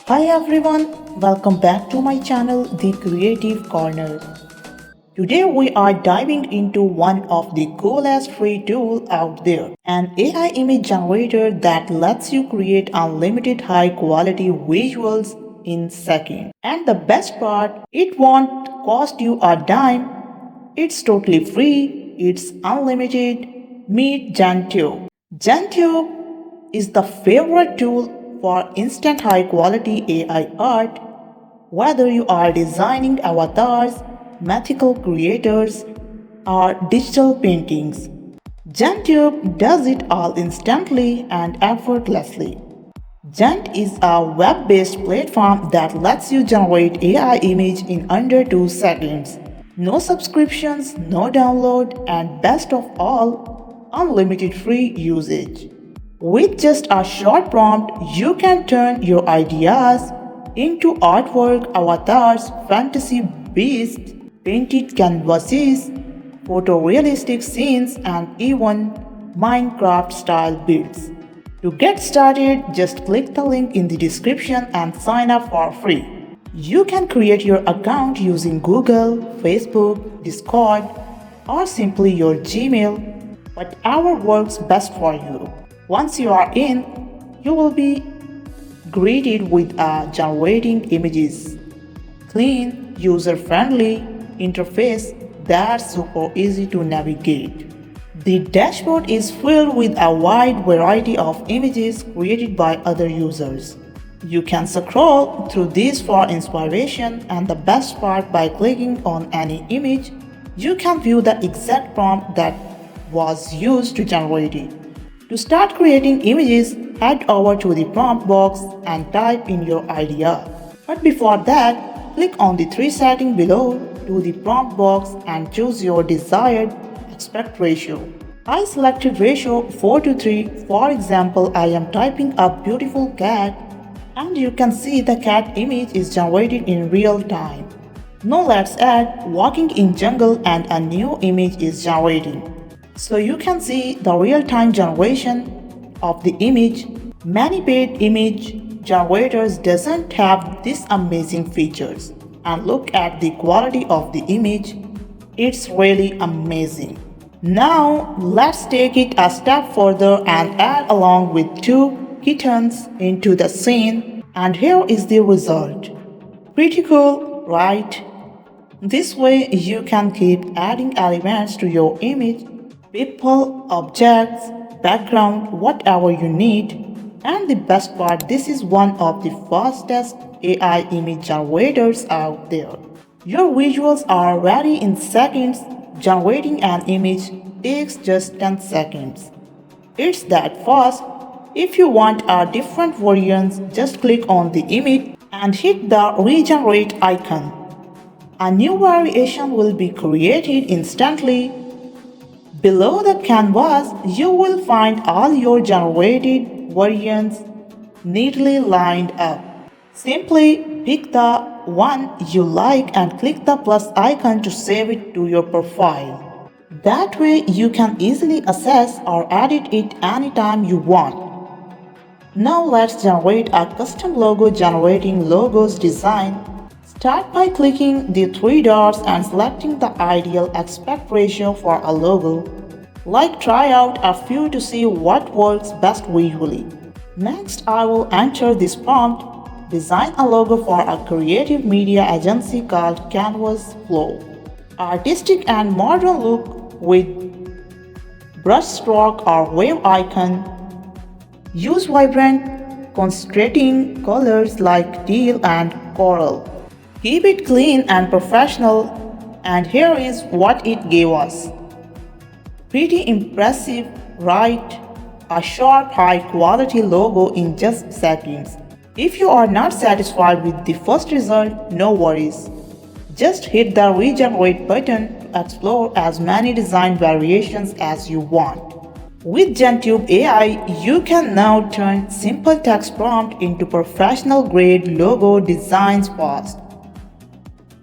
Hi everyone, welcome back to my channel The Creative Corner. Today we are diving into one of the coolest free tools out there, an AI image generator that lets you create unlimited high quality visuals in seconds. And the best part, it won't cost you a dime. It's totally free, it's unlimited. Meet GenTube. GenTube is the favorite tool for instant high quality AI art, whether you are designing avatars, mythical creators, or digital paintings. GenTube does it all instantly and effortlessly. Gent is a web-based platform that lets you generate AI image in under 2 seconds. No subscriptions, no download, and best of all, unlimited free usage. With just a short prompt, you can turn your ideas into artwork, avatars, fantasy beasts, painted canvases, photorealistic scenes, and even Minecraft-style builds. To get started, just click the link in the description and sign up for free. You can create your account using Google, Facebook, Discord, or simply your Gmail, whatever works best for you. Once you are in, you will be greeted with generating images. Clean, user-friendly interface that's super easy to navigate. The dashboard is filled with a wide variety of images created by other users. You can scroll through these for inspiration, and the best part, by clicking on any image, you can view the exact prompt that was used to generate it. To start creating images, head over to the prompt box and type in your idea. But before that, click on the three settings below to the prompt box and choose your desired aspect ratio. I selected ratio 4:3. For example, I am typing a beautiful cat, and you can see the cat image is generated in real time. Now let's add walking in jungle and a new image is generating. So you can see the real-time generation of the image. Many paid image generators doesn't have these amazing features. And look at the quality of the image. It's really amazing. Now let's take it a step further and add along with two kittens into the scene, and here is the result. Pretty cool, right? This way you can keep adding elements to your image, people, objects, background, whatever you need. And the best part, this is one of the fastest AI image generators out there. Your visuals are ready in seconds. Generating an image takes just 10 seconds. It's that fast. If you want a different versions, just click on the image and hit the regenerate icon. A new variation will be created instantly. Below the canvas, you will find all your generated variants neatly lined up. Simply pick the one you like and click the plus icon to save it to your profile. That way you can easily access or edit it anytime you want. Now let's generate a custom logo. Generating logos design. Start by clicking the three dots and selecting the ideal aspect ratio for a logo. Try out a few to see what works best visually. Next, I will enter this prompt. Design a logo for a creative media agency called Canvas Flow. Artistic and modern look with brushstroke or wave icon. Use vibrant, contrasting colors like teal and coral. Keep it clean and professional, and here is what it gave us. Pretty impressive, right? A sharp, high-quality logo in just seconds. If you are not satisfied with the first result, no worries. Just hit the regenerate button to explore as many design variations as you want. With GenTube AI, you can now turn simple text prompt into professional-grade logo designs fast.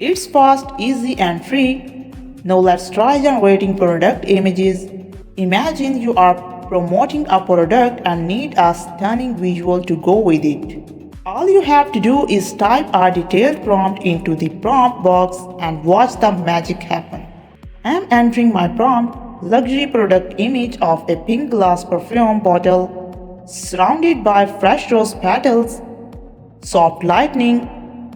It's fast, easy, and free. Now let's try generating product images. Imagine you are promoting a product and need a stunning visual to go with it. All you have to do is type a detailed prompt into the prompt box and watch the magic happen. I am entering my prompt: luxury product image of a pink glass perfume bottle surrounded by fresh rose petals, soft lighting,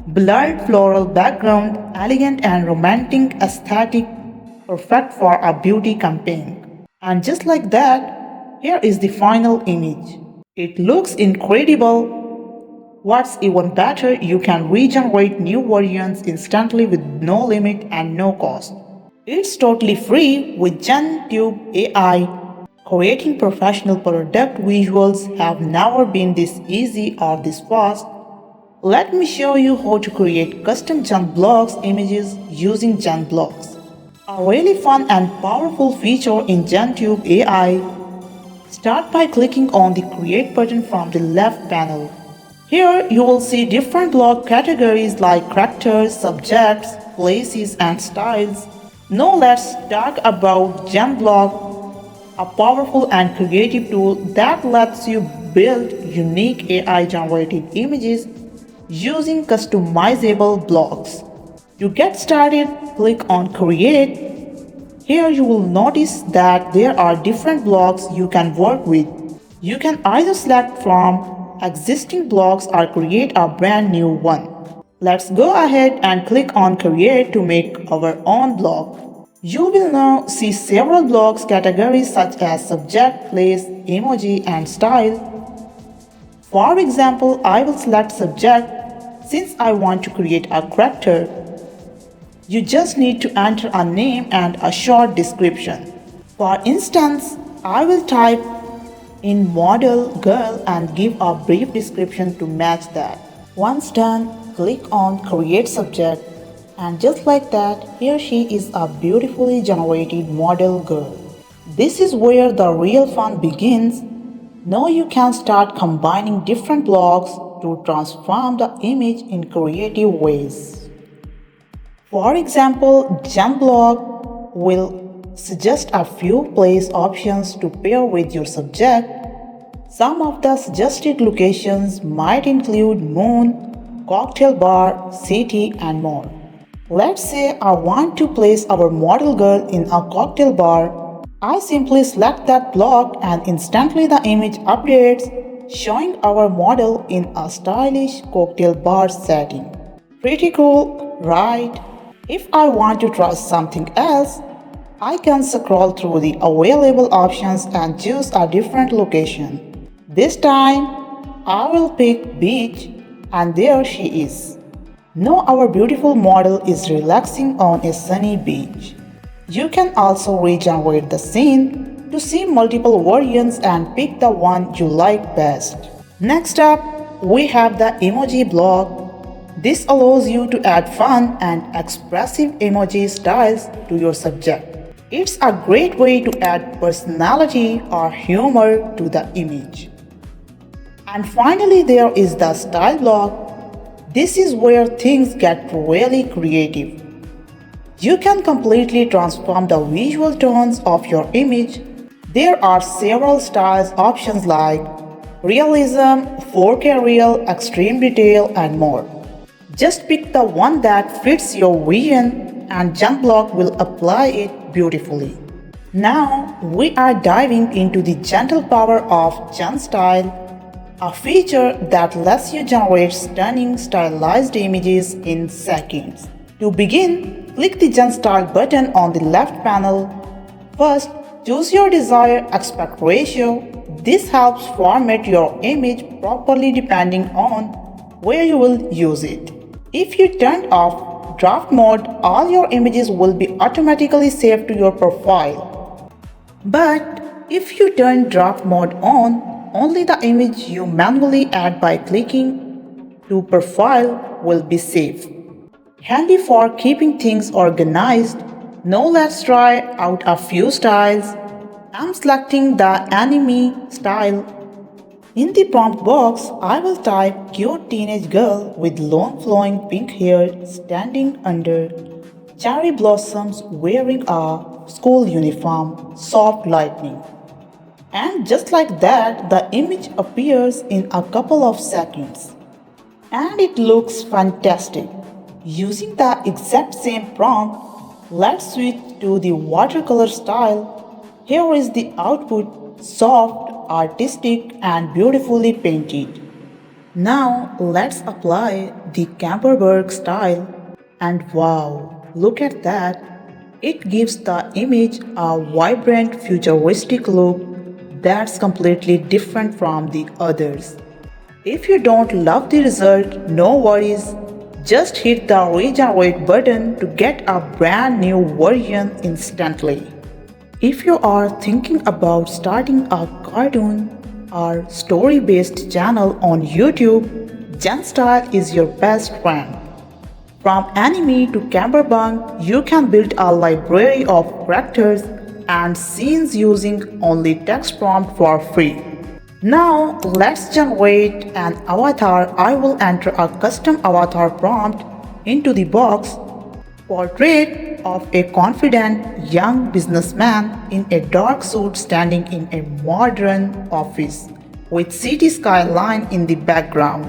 blurred floral background, elegant and romantic aesthetic, perfect for a beauty campaign. And just like that, here is the final image. It looks incredible. What's even better, you can regenerate new versions instantly with no limit and no cost. It's totally free with GenTube AI. Creating professional product visuals have never been this easy or this fast. Let me show you how to create custom GenBlocks images using GenBlocks. A really fun and powerful feature in GenTube AI. Start by clicking on the Create button from the left panel. Here you will see different block categories like characters, subjects, places and styles. Now let's talk about GenBlock, a powerful and creative tool that lets you build unique AI generated images using customizable blocks. To get started, click on Create. Here you will notice that there are different blocks you can work with. You can either select from existing blocks or create a brand new one. Let's go ahead and click on Create to make our own block. You will now see several blocks categories such as subject, place, emoji and style. For example, I will select subject since I want to create a character. You just need to enter a name and a short description. For instance, I will type in model girl and give a brief description to match that. Once done, click on Create Subject, and just like that, here she is, a beautifully generated model girl. This is where the real fun begins. Now you can start combining different blocks to transform the image in creative ways. For example, GenBlock will suggest a few place options to pair with your subject. Some of the suggested locations might include moon, cocktail bar, city, and more. Let's say I want to place our model girl in a cocktail bar. I simply select that block and instantly the image updates, showing our model in a stylish cocktail bar setting. Pretty cool, right? If I want to try something else, I can scroll through the available options and choose a different location. This time, I will pick beach, and there she is. Now our beautiful model is relaxing on a sunny beach. You can also regenerate the scene to see multiple variants and pick the one you like best. Next up, we have the emoji block. This allows you to add fun and expressive emoji styles to your subject. It's a great way to add personality or humor to the image. And finally, there is the style block. This is where things get really creative. You can completely transform the visual tones of your image. There are several styles options like realism, 4K real, extreme detail, and more. Just pick the one that fits your vision and GenBlock will apply it beautifully. Now we are diving into the gentle power of GenStyle, a feature that lets you generate stunning stylized images in seconds. To begin, click the GenStyle button on the left panel. First, choose your desired aspect ratio. This helps format your image properly depending on where you will use it. If you turn off draft mode, all your images will be automatically saved to your profile. But if you turn draft mode on, only the image you manually add by clicking to profile will be saved. Handy for keeping things organized. Now let's try out a few styles. I'm selecting the anime style. In the prompt box, I will type cute teenage girl with long flowing pink hair standing under cherry blossoms wearing a school uniform, soft lightning. And just like that, the image appears in a couple of seconds. And it looks fantastic. Using the exact same prompt, let's switch to the watercolor style. Here is the output, soft, artistic and beautifully painted. Now let's apply the Camperberg style and wow, look at that. It gives the image a vibrant futuristic look that's completely different from the others. If you don't love the result, no worries. Just hit the regenerate button to get a brand new version instantly. If you are thinking about starting a cartoon or story-based channel on YouTube, GenStyle is your best friend. From anime to camberbund, you can build a library of characters and scenes using only text prompt for free. Now let's generate an avatar. I will enter a custom avatar prompt into the box. Portrait of a confident young businessman in a dark suit standing in a modern office with city skyline in the background.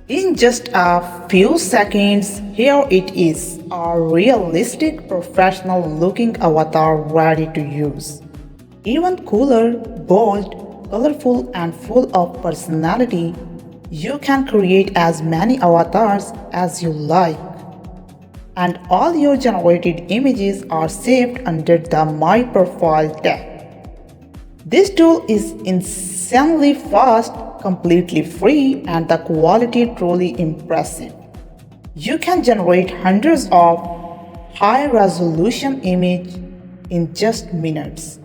In just a few seconds, here it is, a realistic professional looking avatar ready to use. Even cooler, bold, colorful and full of personality, you can create as many avatars as you like. And all your generated images are saved under the My Profile tab. This tool is insanely fast, completely free, and the quality truly impressive. You can generate hundreds of high-resolution images in just minutes.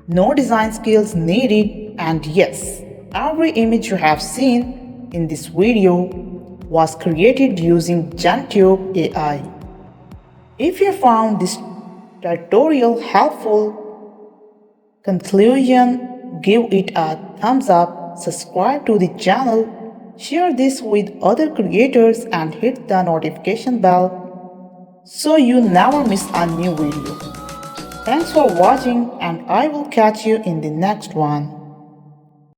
No design skills needed, and yes, every image you have seen in this video was created using GenTube AI. If you found this tutorial helpful, conclusion, give it a thumbs up, subscribe to the channel, share this with other creators and hit the notification bell so you never miss a new video. Thanks for watching and I will catch you in the next one.